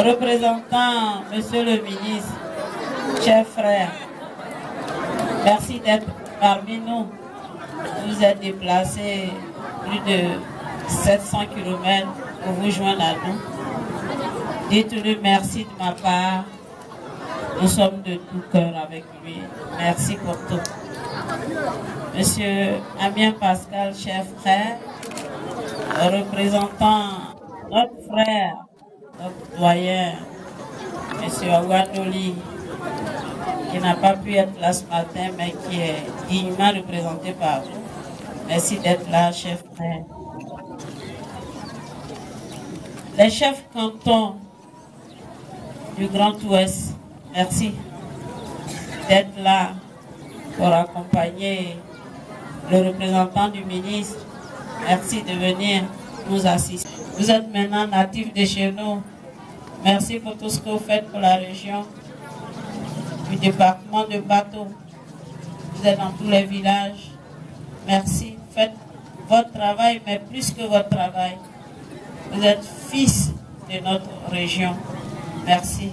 représentant Monsieur le ministre, chers frères, merci d'être parmi nous. Vous êtes déplacés plus de 700 km pour vous joindre à nous. Dites-lui merci de ma part. Nous sommes de tout cœur avec lui. Merci pour tout. Monsieur Amien Pascal, cher frère, représentant notre frère, notre doyen, Monsieur Awandoli, qui n'a pas pu être là ce matin, mais qui est dignement représenté par vous. Merci d'être là, chef frère. Les chefs cantons du Grand Ouest, merci d'être là pour accompagner le représentant du ministre. Merci de venir nous assister. Vous êtes maintenant natifs de chez nous. Merci pour tout ce que vous faites pour la région du département de Bateau. Vous êtes dans tous les villages. Merci. Faites votre travail, mais plus que votre travail. Vous êtes fils de notre région. Merci.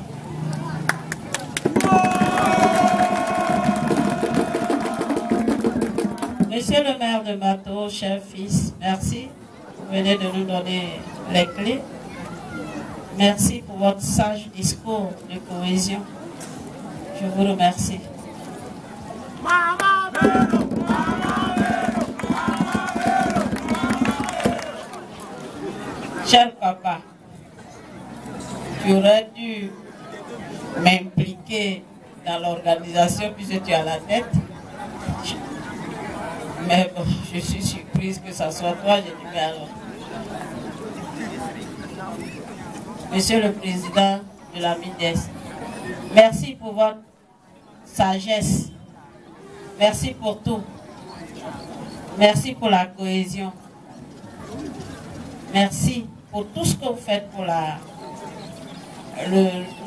Monsieur le maire de Bateau, cher fils, merci. Vous venez de nous donner les clés. Merci pour votre sage discours de cohésion. Je vous remercie. Cher papa, tu aurais dû m'impliquer dans l'organisation puisque tu as la tête. Mais bon, je suis surprise que ça soit toi. J'ai dit, mais alors. Monsieur le Président de la MIDES, merci pour votre sagesse. Merci pour tout. Merci pour la cohésion. Merci pour tout ce que vous faites pour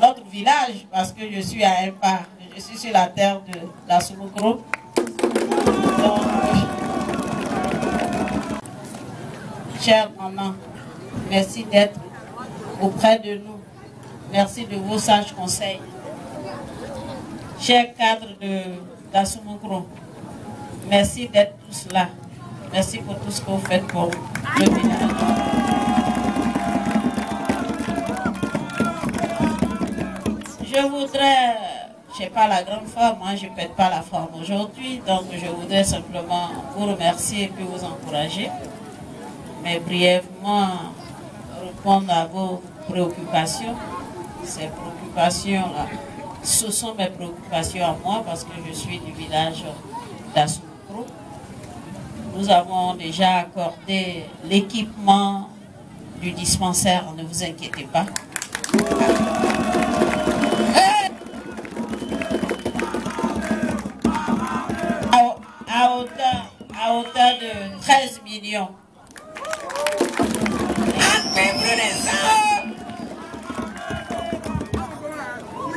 notre village, parce que je suis à un pas. Je suis sur la terre de la Soumokro. Donc, chère maman, merci d'être auprès de nous. Merci de vos sages conseils. Chers cadres de Dassoumokro, merci d'être tous là. Merci pour tout ce que vous faites pour le village. Je voudrais, je n'ai pas la grande forme, hein, je ne pète pas la forme aujourd'hui, donc je voudrais simplement vous remercier et puis vous encourager, mais brièvement répondre à vos préoccupations. Ces préoccupations-là, ce sont mes préoccupations à moi parce que je suis du village d'Assoumokro. Nous avons déjà accordé l'équipement du dispensaire, ne vous inquiétez pas. À hauteur de 13 millions.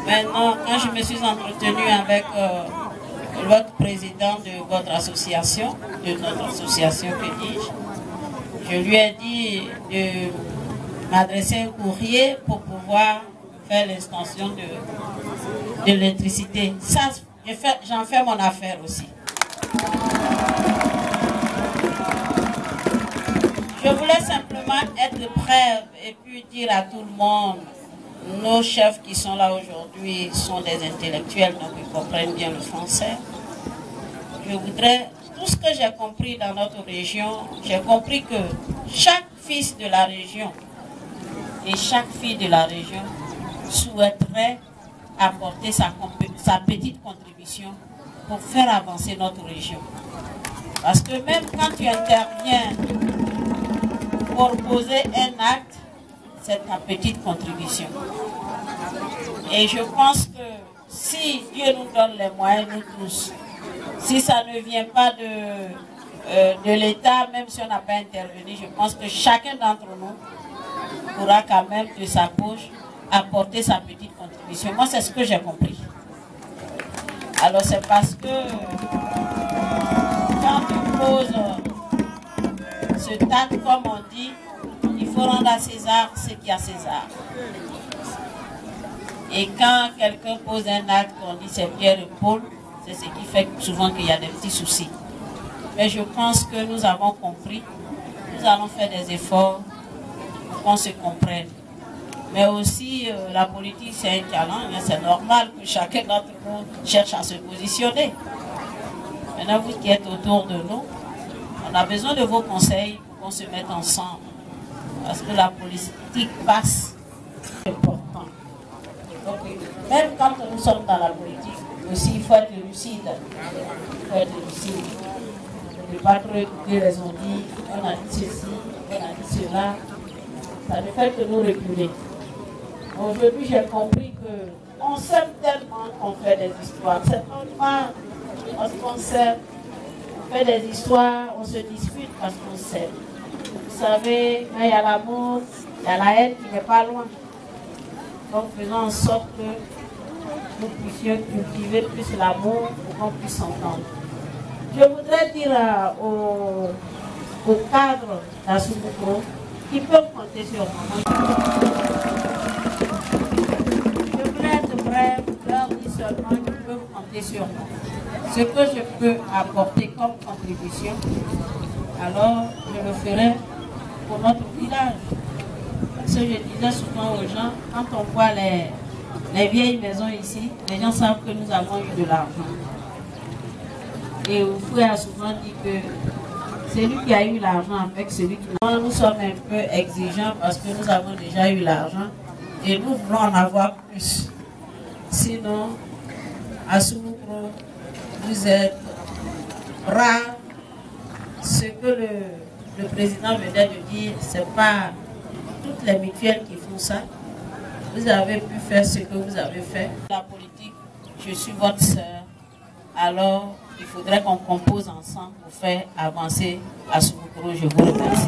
Maintenant, quand je me suis entretenue avec votre président de votre association, de notre association, que dis-je, je lui ai dit de m'adresser un courrier pour pouvoir faire l'extension de l'électricité. Ça, j'en fais mon affaire aussi. Je voulais simplement être prêt et puis dire à tout le monde, nos chefs qui sont là aujourd'hui sont des intellectuels, donc ils comprennent bien le français. Je voudrais, tout ce que j'ai compris dans notre région, j'ai compris que chaque fils de la région et chaque fille de la région souhaiterait apporter sa petite contribution pour faire avancer notre région. Parce que même quand tu interviens pour poser un acte, c'est ta petite contribution. Et je pense que si Dieu nous donne les moyens, nous tous, si ça ne vient pas de l'État, même si on n'a pas intervenu, je pense que chacun d'entre nous pourra quand même de sa poche apporter sa petite contribution. Moi, c'est ce que j'ai compris. Alors c'est parce que quand tu poses ce tact, comme on dit, il faut rendre à César ce qui est à César. Et quand quelqu'un pose un acte, on dit c'est Pierre et Paul, c'est ce qui fait souvent qu'il y a des petits soucis. Mais je pense que nous avons compris, nous allons faire des efforts pour qu'on se comprenne. Mais aussi, la politique, c'est un challenge, c'est normal que chacun d'entre nous cherche à se positionner. Maintenant, vous qui êtes autour de nous, on a besoin de vos conseils pour qu'on se mette ensemble. Parce que la politique passe, c'est important. Donc, même quand nous sommes dans la politique, aussi, il faut être lucide. Il faut être lucide. Ne pas trop écouter les on-dit, on a dit ceci, on a dit cela. Ça ne fait que nous reculer. Aujourd'hui, j'ai compris qu'on s'aime tellement qu'on fait des histoires. C'est normal, parce qu'on s'aime, on fait des histoires, on se dispute parce qu'on s'aime. Vous savez, quand il y a l'amour, il y a la haine qui n'est pas loin. Donc, faisons en sorte que nous puissions cultiver plus l'amour pour qu'on puisse s'entendre. Je voudrais dire aux cadres d'Assoumou qui peuvent compter sur moi. Je voudrais être bref, leur dire seulement qu'ils peuvent compter sur moi. Ce que je peux apporter comme contribution, alors je le ferai pour notre village. Parce que je disais souvent aux gens, quand on voit les vieilles maisons ici, les gens savent que nous avons eu de l'argent. Et Oufoué a souvent dit que c'est lui qui a eu l'argent avec celui qui n'a. Nous sommes un peu exigeants parce que nous avons déjà eu l'argent et nous voulons en avoir plus. Sinon, à Soumoukro, vous êtes braves. Ce que le président venait de dire, ce n'est pas toutes les mutuelles qui font ça. Vous avez pu faire ce que vous avez fait. La politique, je suis votre sœur. Alors, il faudrait qu'on compose ensemble pour faire avancer Assoumou. Je vous remercie.